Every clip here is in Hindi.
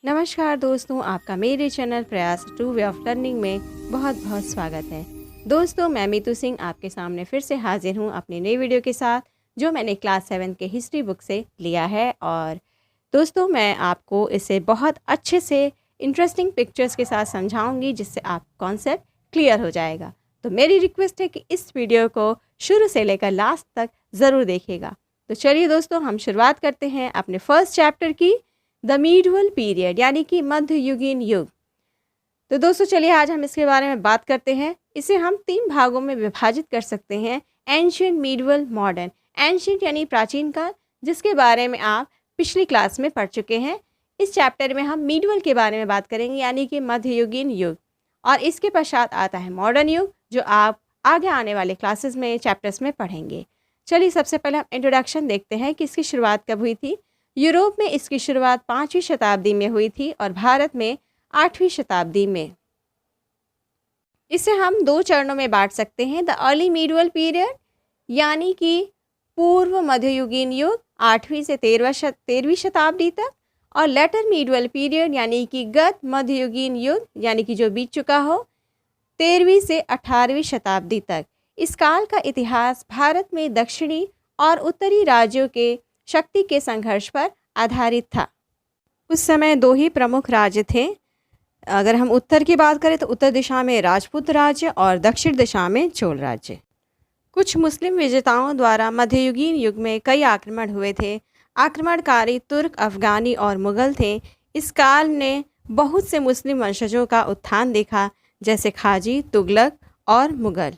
नमस्कार दोस्तों, आपका मेरे चैनल प्रयास टू वे ऑफ लर्निंग में बहुत बहुत स्वागत है। दोस्तों, मैं मीतू सिंह आपके सामने फिर से हाजिर हूँ अपनी नई वीडियो के साथ, जो मैंने क्लास 7 के हिस्ट्री बुक से लिया है। और दोस्तों, मैं आपको इसे बहुत अच्छे से इंटरेस्टिंग पिक्चर्स के साथ समझाऊंगी, जिससे आप कॉन्सेप्ट क्लियर हो जाएगा। तो मेरी रिक्वेस्ट है कि इस वीडियो को शुरू से लेकर लास्ट तक ज़रूर देखिएगा। तो चलिए दोस्तों, हम शुरुआत करते हैं अपने फर्स्ट चैप्टर की, द मीडिवल पीरियड यानी कि मध्ययुगीन युग। तो दोस्तों चलिए आज हम इसके बारे में बात करते हैं। इसे हम 3 भागों में विभाजित कर सकते हैं, एंशिएंट, मीडिवल, मॉडर्न। एंशिएंट यानी प्राचीन काल, जिसके बारे में आप पिछली क्लास में पढ़ चुके हैं। इस चैप्टर में हम मीडिवल के बारे में बात करेंगे यानी कि मध्ययुगीन युग, और इसके पश्चात आता है मॉडर्न युग, जो आप आगे आने वाले क्लासेस में चैप्टर्स में पढ़ेंगे। चलिए सबसे पहले हम इंट्रोडक्शन देखते हैं कि इसकी शुरुआत कब हुई थी। यूरोप में इसकी शुरुआत 5वीं शताब्दी में हुई थी और भारत में 8वीं शताब्दी में। इसे हम 2 चरणों में बांट सकते हैं, द अर्ली मीडिवल पीरियड यानी कि पूर्व मध्ययुगीन युग 8वीं से 13वीं शताब्दी तक, और लेटर मीडिवल पीरियड यानी कि गत मध्ययुगीन युग यानी कि जो बीत चुका हो 13वीं से 18वीं शताब्दी तक। इस काल का इतिहास भारत में दक्षिणी और उत्तरी राज्यों के शक्ति के संघर्ष पर आधारित था। उस समय 2 ही प्रमुख राज्य थे। अगर हम उत्तर की बात करें तो उत्तर दिशा में राजपूत राज्य और दक्षिण दिशा में चोल राज्य। कुछ मुस्लिम विजेताओं द्वारा मध्ययुगीन युग में कई आक्रमण हुए थे। आक्रमणकारी तुर्क, अफगानी और मुगल थे। इस काल ने बहुत से मुस्लिम वंशजों का उत्थान देखा, जैसे खाजी, तुगलक और मुगल।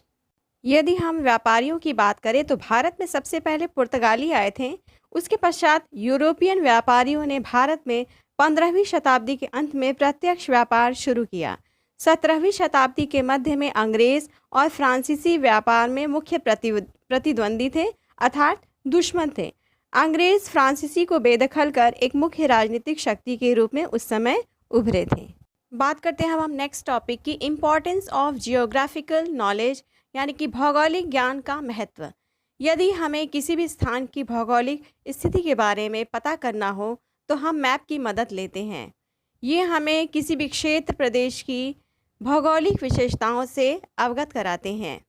यदि हम व्यापारियों की बात करें तो भारत में सबसे पहले पुर्तगाली आए थे। उसके पश्चात यूरोपियन व्यापारियों ने भारत में 15वीं शताब्दी के अंत में प्रत्यक्ष व्यापार शुरू किया। 17वीं शताब्दी के मध्य में अंग्रेज और फ्रांसीसी व्यापार में मुख्य प्रतिद्वंदी थे, अर्थात दुश्मन थे। अंग्रेज फ्रांसीसी को बेदखल कर एक मुख्य राजनीतिक शक्ति के रूप में उस समय उभरे थे। बात करते हैं हम नेक्स्ट टॉपिक की, इम्पोर्टेंस ऑफ जियोग्राफिकल नॉलेज यानी कि भौगोलिक ज्ञान का महत्व। यदि हमें किसी भी स्थान की भौगोलिक स्थिति के बारे में पता करना हो तो हम मैप की मदद लेते हैं। ये हमें किसी भी क्षेत्र, प्रदेश की भौगोलिक विशेषताओं से अवगत कराते हैं।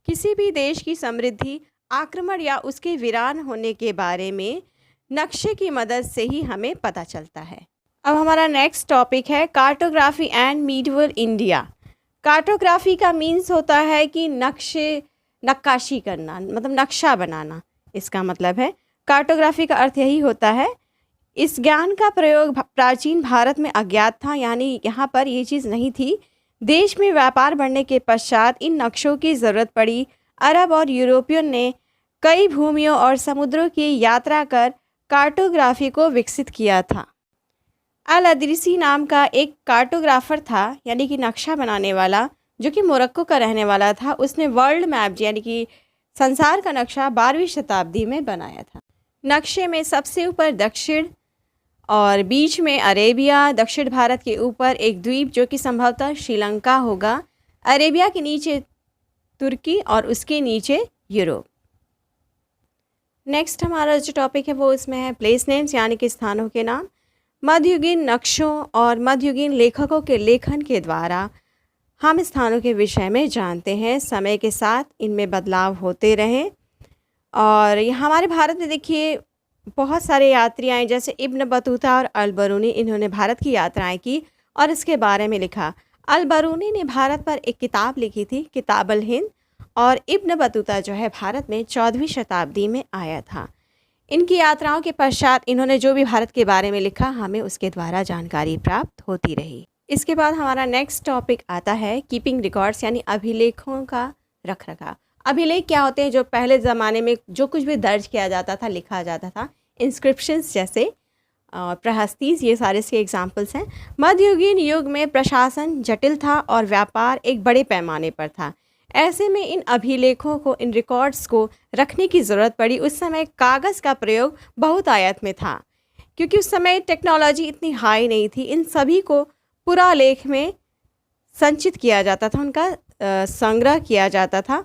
किसी भी देश की समृद्धि, आक्रमण या उसके वीरान होने के बारे में नक्शे की मदद से ही हमें पता चलता है। अब हमारा नेक्स्ट टॉपिक है cartography and medieval India. Cartography का मीन्स होता है कि नक्काशी करना, मतलब नक्शा बनाना। इसका मतलब है कार्टोग्राफी का अर्थ यही होता है। इस ज्ञान का प्रयोग प्राचीन भारत में अज्ञात था, यानी यहाँ पर ये चीज़ नहीं थी। देश में व्यापार बढ़ने के पश्चात इन नक्शों की ज़रूरत पड़ी। अरब और यूरोपियन ने कई भूमियों और समुद्रों की यात्रा कर कार्टोग्राफी को विकसित किया था। अल अदरीसी नाम का एक कार्टोग्राफर था, यानी कि नक्शा बनाने वाला, जो कि मोरक्को का रहने वाला था। उसने वर्ल्ड मैप यानी कि संसार का नक्शा 12वीं शताब्दी में बनाया था। नक्शे में सबसे ऊपर दक्षिण और बीच में अरेबिया, दक्षिण भारत के ऊपर एक द्वीप जो कि संभवतः श्रीलंका होगा, अरेबिया के नीचे तुर्की और उसके नीचे यूरोप। नेक्स्ट हमारा जो टॉपिक है वो इसमें है प्लेस नेम्स यानी कि स्थानों के नाम। मध्ययुगीन नक्शों और मध्ययुगीन लेखकों के लेखन के द्वारा हम स्थानों के विषय में जानते हैं। समय के साथ इनमें बदलाव होते रहे, और हमारे भारत में देखिए बहुत सारे यात्री आए, जैसे इब्न बतूता और अल बरूनी। इन्होंने भारत की यात्राएं की और इसके बारे में लिखा। अल बरूनी ने भारत पर एक किताब लिखी थी, किताब अल हिंद, और इब्न बतूता जो है भारत में 14वीं शताब्दी में आया था। इनकी यात्राओं के पश्चात इन्होंने जो भी भारत के बारे में लिखा, हमें उसके द्वारा जानकारी प्राप्त होती रही। इसके बाद हमारा नेक्स्ट टॉपिक आता है कीपिंग रिकॉर्ड्स यानी अभिलेखों का रखरखाव। अभिलेख क्या होते हैं? जो पहले ज़माने में जो कुछ भी दर्ज किया जाता था, लिखा जाता था, इंस्क्रिप्शंस जैसे प्रहस्तीज, ये सारे इसके एग्जाम्पल्स हैं। मध्ययुगीन युग में प्रशासन जटिल था और व्यापार एक बड़े पैमाने पर था। ऐसे में इन अभिलेखों को, इन रिकॉर्ड्स को रखने की ज़रूरत पड़ी। उस समय कागज़ का प्रयोग बहुत आयत में था, क्योंकि उस समय टेक्नोलॉजी इतनी हाई नहीं थी। इन सभी को पुरालेख में संचित किया जाता था, उनका संग्रह किया जाता था।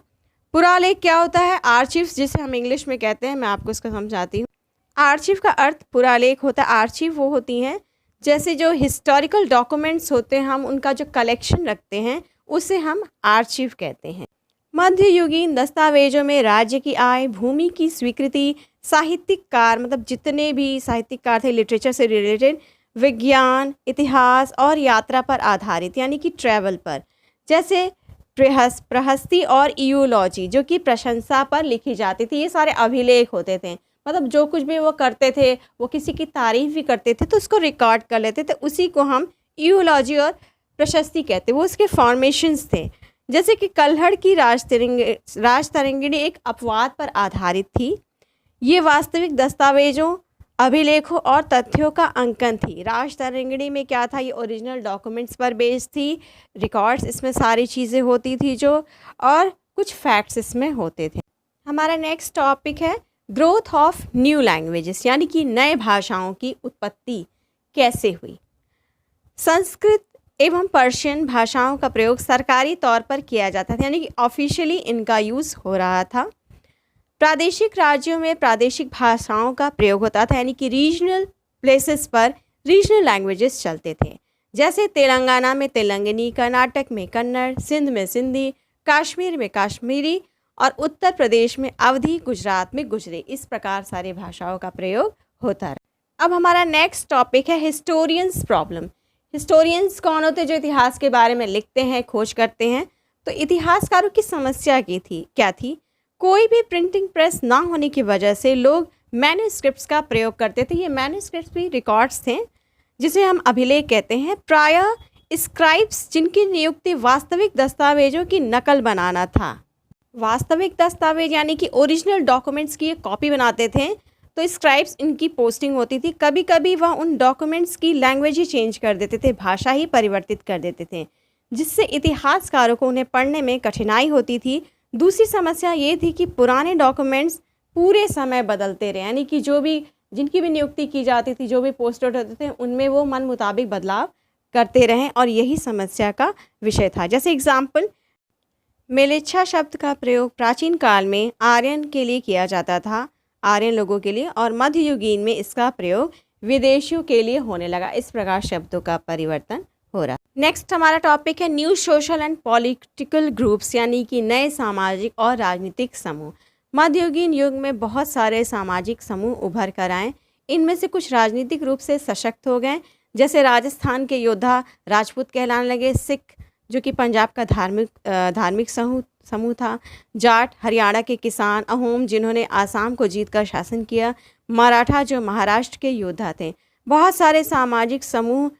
पुरालेख क्या होता है? आर्चिव्स, जिसे हम इंग्लिश में कहते हैं। मैं आपको इसका समझाती हूँ। आर्चिव का अर्थ पुरालेख होता है। आर्चिव वो होती हैं जैसे जो हिस्टोरिकल डॉक्यूमेंट्स होते हैं, हम उनका जो कलेक्शन रखते हैं उसे हम आर्चिव कहते हैं। मध्ययुगीन दस्तावेजों में राज्य की आय, भूमि की स्वीकृति, साहित्यकार मतलब जितने भी साहित्यकार थे लिटरेचर से रिलेटेड, विज्ञान, इतिहास और यात्रा पर आधारित यानी कि ट्रैवल पर, जैसे प्रहस्ती और ईयोलॉजी जो कि प्रशंसा पर लिखी जाती थी। ये सारे अभिलेख होते थे, मतलब जो कुछ भी वो करते थे, वो किसी की तारीफ भी करते थे तो उसको रिकॉर्ड कर लेते थे, उसी को हम ईयोलॉजी और प्रशस्ति कहते। वो उसके फॉर्मेशंस थे। जैसे कि कल्हड़ की राजतरंगिणी एक अपवाद पर आधारित थी। ये वास्तविक दस्तावेजों, अभिलेखों और तथ्यों का अंकन थी। राजतरंगिणी में क्या था, ये ओरिजिनल डॉक्यूमेंट्स पर बेस्ड थी, रिकॉर्ड्स इसमें सारी चीज़ें होती थी जो, और कुछ फैक्ट्स इसमें होते थे। हमारा नेक्स्ट टॉपिक है ग्रोथ ऑफ न्यू लैंग्वेजेस, यानी कि नए भाषाओं की उत्पत्ति कैसे हुई। संस्कृत एवं पर्शियन भाषाओं का प्रयोग सरकारी तौर पर किया जाता था, यानी कि ऑफिशियली इनका यूज़ हो रहा था। प्रादेशिक राज्यों में प्रादेशिक भाषाओं का प्रयोग होता था, यानी कि रीजनल प्लेसेस पर रीजनल लैंग्वेजेस चलते थे। जैसे तेलंगाना में तेलंगानी, कर्नाटक में कन्नड़, सिंध में सिंधी, कश्मीर में कश्मीरी और उत्तर प्रदेश में अवधी, गुजरात में गुजरी। इस प्रकार सारी भाषाओं का प्रयोग होता रहा। अब हमारा नेक्स्ट टॉपिक है हिस्टोरियंस प्रॉब्लम। हिस्टोरियंस कौन होते हैं? जो इतिहास के बारे में लिखते हैं, खोज करते हैं। तो इतिहासकारों की समस्या क्या थी? कोई भी प्रिंटिंग प्रेस ना होने की वजह से लोग मैन्युस्क्रिप्ट्स का प्रयोग करते थे। ये मैन्युस्क्रिप्ट्स भी रिकॉर्ड्स थे जिसे हम अभिलेख कहते हैं। प्रायः स्क्राइब्स जिनकी नियुक्ति वास्तविक दस्तावेजों की नकल बनाना था। वास्तविक दस्तावेज यानी कि ओरिजिनल डॉक्यूमेंट्स की कॉपी बनाते थे, तो स्क्राइब्स इनकी पोस्टिंग होती थी। कभी कभी वह उन डॉक्यूमेंट्स की लैंग्वेज ही चेंज कर देते थे, भाषा ही परिवर्तित कर देते थे, जिससे इतिहासकारों को उन्हें पढ़ने में कठिनाई होती थी। दूसरी समस्या ये थी कि पुराने डॉक्यूमेंट्स पूरे समय बदलते रहे, यानी कि जिनकी भी नियुक्ति की जाती थी, जो भी पोस्टेड होते थे, उनमें वो मन मुताबिक बदलाव करते रहें, और यही समस्या का विषय था। जैसे एग्जाम्पल, मेलेच्छा शब्द का प्रयोग प्राचीन काल में आर्यन के लिए किया जाता था, आर्यन लोगों के लिए, और मध्ययुगीन में इसका प्रयोग विदेशियों के लिए होने लगा। इस प्रकार शब्दों का परिवर्तन हो रहा। नेक्स्ट हमारा टॉपिक है new social and political groups, यानी कि नए सामाजिक और राजनीतिक समूह। मध्ययुगीन युग में बहुत सारे सामाजिक समूह उभर कर आए। इनमें से कुछ राजनीतिक रूप से सशक्त हो गए, जैसे राजस्थान के योद्धा राजपूत कहलाने लगे, सिख जो कि पंजाब का धार्मिक समूह था, जाट हरियाणा के किसान, अहोम जिन्होंने आसाम को जीतकर शासन किया, मराठा जो महाराष्ट्र के योद्धा थे। बहुत सारे सामाजिक समूह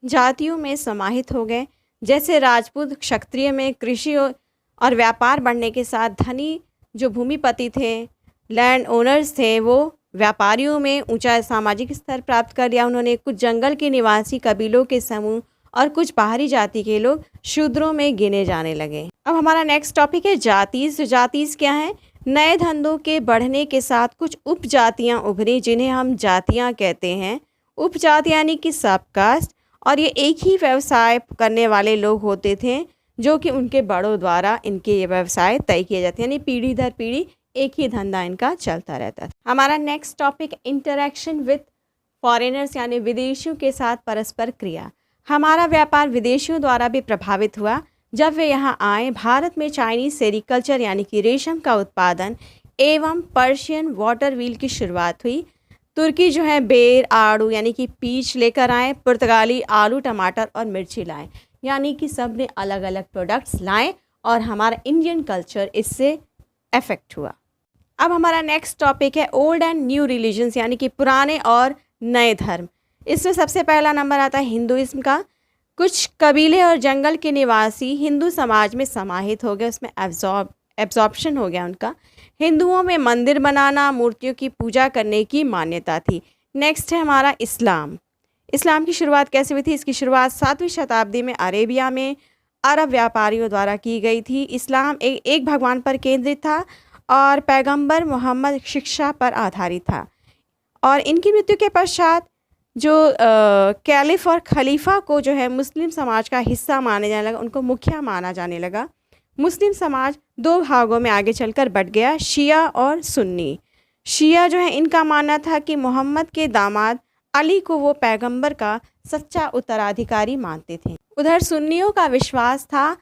जातियों में समाहित हो गए, जैसे राजपूत क्षत्रिय में कृषि और व्यापार बढ़ने के साथ धनी जो भूमिपति थे, लैंड ओनर्स थे, वो व्यापारियों में ऊंचा सामाजिक स्तर प्राप्त कर लिया। उन्होंने कुछ जंगल के निवासी कबीलों के समूह और कुछ बाहरी जाति के लोग शूद्रों में गिने जाने लगे। अब हमारा नेक्स्ट टॉपिक है जातीज। जातीज क्या है? नए धंधों के बढ़ने के साथ कुछ उपजातियां उभरी, जिन्हें हम जातियां कहते हैं। उपजाति यानी कि सबकास्ट, और ये एक ही व्यवसाय करने वाले लोग होते थे, जो कि उनके बड़ों द्वारा इनके ये व्यवसाय तय किए जाते हैं, यानी पीढ़ी दर पीढ़ी एक ही धंधा इनका चलता रहता था। हमारा next topic interaction with foreigners, यानी विदेशियों के साथ परस्पर क्रिया। हमारा व्यापार विदेशियों द्वारा भी प्रभावित हुआ। जब वे यहाँ आए, भारत में चाइनीज सेरिकल्चर यानी कि रेशम का उत्पादन एवं पर्शियन वाटर व्हील की शुरुआत हुई। तुर्की जो है बेर, आड़ू यानी कि पीच लेकर आए। पुर्तगाली आलू, टमाटर और मिर्ची लाए, यानी कि सब ने अलग अलग प्रोडक्ट्स लाए, और हमारा इंडियन कल्चर इससे अफेक्ट हुआ। अब हमारा नेक्स्ट टॉपिक है ओल्ड एंड न्यू रिलीजन्स, यानी कि पुराने और नए धर्म। इसमें सबसे पहला नंबर आता है हिंदुइज्म का। कुछ कबीले और जंगल के निवासी हिंदू समाज में समाहित हो गए, उसमें एब्जॉर्प्शन हो गया उनका। हिंदुओं में मंदिर बनाना, मूर्तियों की पूजा करने की मान्यता थी। नेक्स्ट है हमारा इस्लाम। इस्लाम की शुरुआत कैसे हुई थी? इसकी शुरुआत 7वीं शताब्दी में अरेबिया में अरब व्यापारियों द्वारा की गई थी। इस्लाम एक भगवान पर केंद्रित था और पैगंबर मोहम्मद शिक्षा पर आधारित था। और इनकी मृत्यु के पश्चात जो कैलिफ और खलीफा को जो है मुस्लिम समाज का हिस्सा माने जाने लगा, उनको मुखिया माना जाने लगा। मुस्लिम समाज 2 भागों में आगे चलकर बट गया, शिया और सुन्नी। शिया जो है इनका मानना था कि मोहम्मद के दामाद अली को वो पैगंबर का सच्चा उत्तराधिकारी मानते थे। उधर सुन्नियों का विश्वास था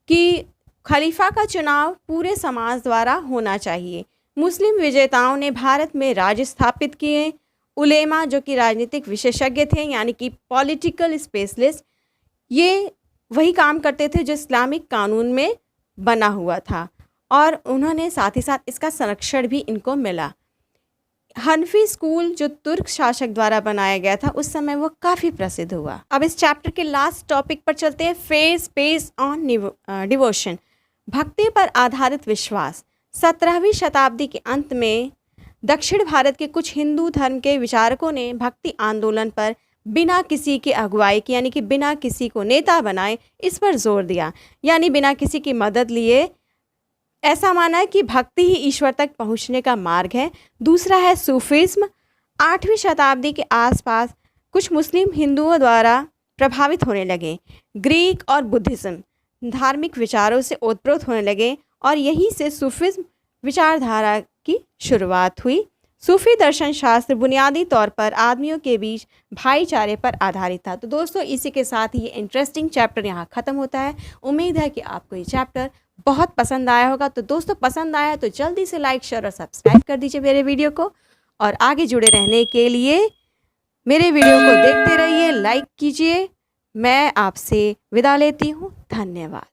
कि खलीफा का चुनाव पूरे समाज द्वारा होना चाहिए। मुस्लिम विजेताओं ने भारत में राज्य स्थापित किए। उलेमा जो कि राजनीतिक विशेषज्ञ थे, यानी कि पॉलिटिकल स्पेशलिस्ट, ये वही काम करते थे जो इस्लामिक कानून में बना हुआ था, और उन्होंने साथ ही साथ इसका संरक्षण भी इनको मिला। हनफी स्कूल जो तुर्क शासक द्वारा बनाया गया था, उस समय वो काफ़ी प्रसिद्ध हुआ। अब इस चैप्टर के लास्ट टॉपिक पर चलते हैं, फेज बेस्ड ऑन डिवोशन, भक्ति पर आधारित विश्वास। 17वीं शताब्दी के अंत में दक्षिण भारत के कुछ हिंदू धर्म के विचारकों ने भक्ति आंदोलन पर बिना किसी की अगुवाई की, यानी कि बिना किसी को नेता बनाए, इस पर जोर दिया, यानी बिना किसी की मदद लिए ऐसा माना है कि भक्ति ही ईश्वर तक पहुंचने का मार्ग है। दूसरा है सूफिज्म। 8वीं शताब्दी के आसपास कुछ मुस्लिम हिंदुओं द्वारा प्रभावित होने लगे। ग्रीक और बुद्धिज्म धार्मिक विचारों से ओतप्रोत होने लगे, और यहीं से सूफिज्म विचारधारा की शुरुआत हुई। सूफी दर्शन शास्त्र बुनियादी तौर पर आदमियों के बीच भाईचारे पर आधारित था। तो दोस्तों, इसी के साथ ये इंटरेस्टिंग चैप्टर यहाँ ख़त्म होता है। उम्मीद है कि आपको ये चैप्टर बहुत पसंद आया होगा। तो दोस्तों, पसंद आया तो जल्दी से लाइक, शेयर और सब्सक्राइब कर दीजिए मेरे वीडियो को, और आगे जुड़े रहने के लिए मेरे वीडियो को देखते रहिए, लाइक कीजिए। मैं आपसे विदा लेती हूँ। धन्यवाद।